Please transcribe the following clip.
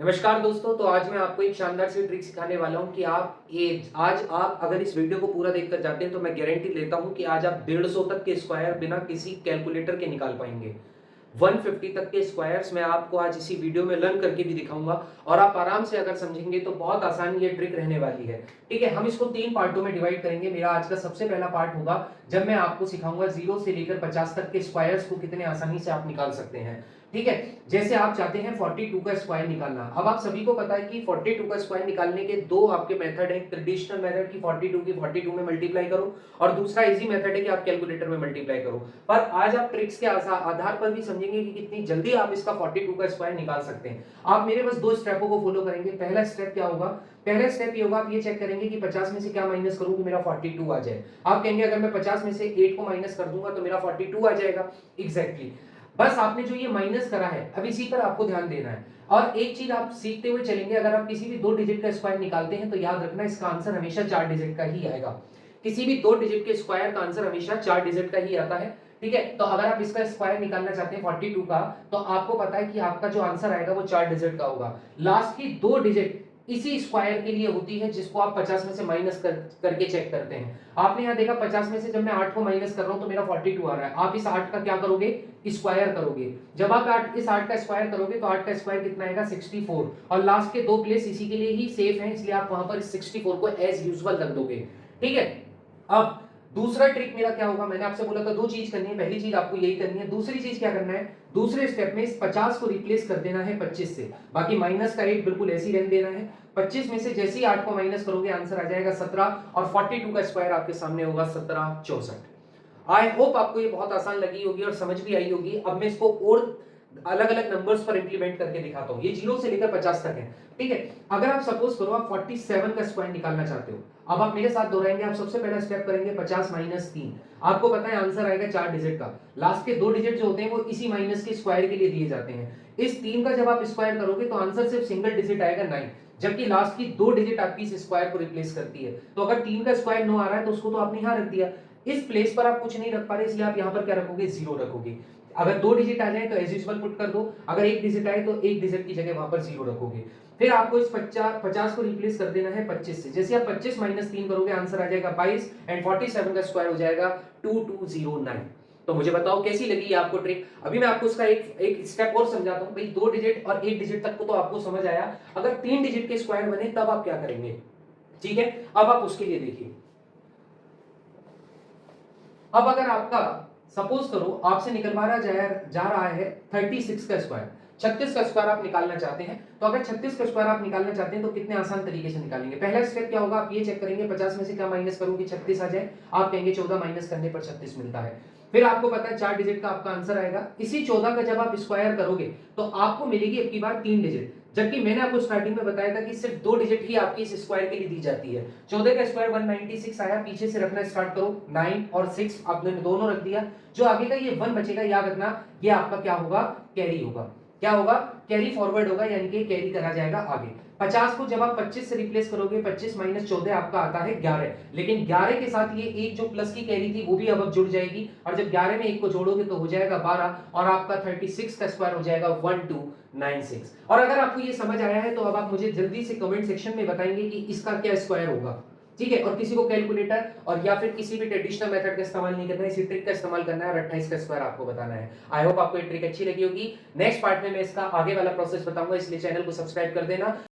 नमस्कार दोस्तों। तो आज मैं आपको एक शानदार सी ट्रिक सिखाने वाला हूं कि आज आप अगर इस वीडियो को पूरा देखकर जाते हैं तो मैं गारंटी लेता हूं कि आज आप 150 तक के स्क्वायर बिना किसी कैलकुलेटर के निकाल पाएंगे। 150 तक के स्क्वायर्स मैं आपको आज इसी वीडियो में लर्न करके भी दिखाऊंगा और आप आराम से अगर समझेंगे तो बहुत आसान ये ट्रिक रहने वाली है। ठीक है, हम इसको 3 पार्टों में डिवाइड करेंगे। मेरा आज का सबसे पहला पार्ट होगा जब मैं आपको सिखाऊंगा 0 से लेकर 50 तक के स्क्वायर्स को कितने आसानी से आप निकाल सकते हैं। ठीक है, जैसे आप चाहते हैं 42 का स्क्वायर निकालना। अब आप सभी को पता है कि 42 का स्क्वायर निकालने के दो आपके मेथड हैं। ट्रेडिशनल मेथड की 42 की 42 में मल्टीप्लाई करो और दूसरा इजी मेथड है कि आप कैलकुलेटर में मल्टीप्लाई करो। पर आज आप ट्रिक्स के आधार पर भी समझेंगे कि कितनी जल्दी आप इसका 42 का स्क्वायर निकाल सकते हैं। आप मेरे बस दो स्टेपों को फॉलो करेंगे। पहला स्टेप क्या होगा? पहला स्टेप ये होगा, आप ये चेक करेंगे कि 50 में से क्या माइनस करूं कि मेरा 42 आ जाए। आप कहेंगे अगर मैं 50 में से 8 को माइनस कर दूंगा तो मेरा 42 आ जाएगा। एग्जैक्टली बस आपने जो ये माइनस करा है अब इसी पर आपको ध्यान देना है। और एक चीज आप सीखते हुए चलेंगे, अगर आप किसी भी दो डिजिट का स्क्वायर निकालते हैं तो याद रखना इसका आंसर हमेशा 4 डिजिट का ही आएगा। किसी भी दो डिजिट के स्क्वायर का आंसर हमेशा 4 डिजिट का ही आता है। ठीक है, तो अगर आप इसका स्क्वायर निकालना चाहते हैं 42 का, तो आपको पता है कि आपका जो आंसर आएगा वो 4 डिजिट का होगा। लास्ट की दो डिजिट इसी स्क्वायर के लिए होती है जिसको आप 50 में से माइनस करके चेक करते हैं। आपने यहाँ देखा 50 में से जब मैं 8 को माइनस कर रहा हूं तो मेरा 42 आ रहा है। आप इस 8 का क्या करोगे? स्क्वायर करोगे। जब आप इस 8 का स्क्वायर करोगे तो 8 का स्क्वायर कितना आएगा? 64। और लास्ट के दो प्लेस इसी के लिए ही सेफ हैं, इसलिए आप वहां पर 64 को एज यूजुअल रख दोगे। ठीक है, अब दूसरा ट्रिक मेरा क्या होगा? मैंने आपसे बोला था दो चीज करनी है। पहली चीज आपको यही करनी है। दूसरी चीज क्या करना है? दूसरे स्टेप में इस 50 को रिप्लेस कर देना है 25 से। बाकी माइनस का रेट बिल्कुल ऐसे ही रहने देना है। 25 में से जैसे ही 8 को माइनस करोगे आंसर आ जाएगा 17 और 42 का स्क्वायर आपके सामने होगा 1764। आई होप आपको ये बहुत आसान लगी होगी और समझ भी आई होगी। अब मैं इसको और अलग अलग नंबर्स पर इंप्लीमेंट करके दिखाता हूं। ये 0 से लेकर 50 तक है। ठीक है, अगर आप सपोज करो आप 47 का स्क्वायर निकालना चाहते हो। अब आप मेरे साथ दोहराएंगे। आप सबसे पहला स्टेप करेंगे 50 माइनस 3। आपको पता है आंसर आएगा 4 डिजिट का। लास्ट के दो डिजिट जो होते हैं वो इसी माइनस के स्क्वायर के लिए दिए जाते हैं। इस 3 का जब आप स्क्वायर करोगे तो आंसर सिर्फ सिंगल डिजिट आएगा 9, जबकि लास्ट की दो डिजिट आपकी इस स्क्वायर को रिप्लेस करती है। तो अगर 3 का स्क्वायर 9 आ रहा है तो उसको तो आपने यहां रख दिया। इस प्लेस पर आप कुछ नहीं रख पा रहे, इसलिए आप यहां पर क्या रखोगे? 0 रखोगे। अगर दो डिजिट आ जाए तो एज यूजुअल पुट कर दो। अगर एक डिजिट आए तो एक डिजिट की जगह वहां पर 0 रखोगे। फिर आपको इस 50 को रिप्लेस कर देना है 25 से। जैसे आप 25 माइनस 3 करोगे आंसर आ जाएगा 22 एंड 47 का स्क्वायर हो जाएगा 2209। तो मुझे बताओ कैसी लगी आपको ट्रिक? अभी मैं आपको उसका एक स्टेप और समझाता हूं। भाई दो डिजिट और एक डिजिट तक को तो आपको समझ आया। अगर तीन डिजिट के स्क्वायर बने तब आप क्या करेंगे? ठीक है, अब आप उसके लिए देखिए। अब अगर आपका सपोज करो आपसे निकलवाया जा रहा है 36 का स्क्वायर। 36 का स्क्वायर आप निकालना चाहते हैं, तो अगर 36 का स्क्वायर आप निकालना चाहते हैं तो कितने आसान तरीके से निकालेंगे? पहला स्टेप क्या होगा? आप ये चेक करेंगे 50 में से क्या माइनस करूं कि 36 आ जाए। आप कहेंगे 14 माइनस करने पर 36 मिलता है। फिर आपको पता है 4 डिजिट का आपका आंसर आएगा। इसी 14 का जब आप स्क्वायर करोगे तो आपको मिलेगी अब की बार 3 डिजिट, जबकि मैंने आपको स्टार्टिंग में बताया था कि सिर्फ दो डिजिट ही आपकी इस स्क्वायर के लिए दी जाती है। 14 का स्क्वायर 196 आया। पीछे से रखना स्टार्ट करो। 9 और 6 आपने दोनों रख दिया। जो आगे का ये 1 बचेगा, याद रखना ये आपका क्या होगा? कैरी होगा। क्या होगा? कैरी फॉरवर्ड होगा, यानी कि कैरी करा जाएगा आगे। 50 को जब आप 25 से रिप्लेस करोगे, 25 माइनस 14 आपका आता है 11। लेकिन 11 के साथ ये एक जो प्लस की कैरी थी वो भी अब जुड़ जाएगी, और जब 11 में एक को जोड़ोगे तो हो जाएगा 12 और आपका 36 का स्क्वायर हो जाएगा 1296। और अगर आपको ये समझ आया है तो अब आप मुझे जल्दी से कमेंट सेक्शन में बताएंगे कि इसका क्या स्क्वायर होगा। ठीक है, और किसी को कैलकुलेटर और या फिर किसी भी ट्रेडिशनल मेथड का इस्तेमाल नहीं करना है, इसी ट्रिक का इस्तेमाल करना है और 28 का स्क्वायर आपको बताना है। आई होप आपको ये ट्रिक अच्छी लगी होगी। नेक्स्ट पार्ट में मैं इसका आगे वाला प्रोसेस बताऊंगा, इसलिए चैनल को सब्सक्राइब कर देना।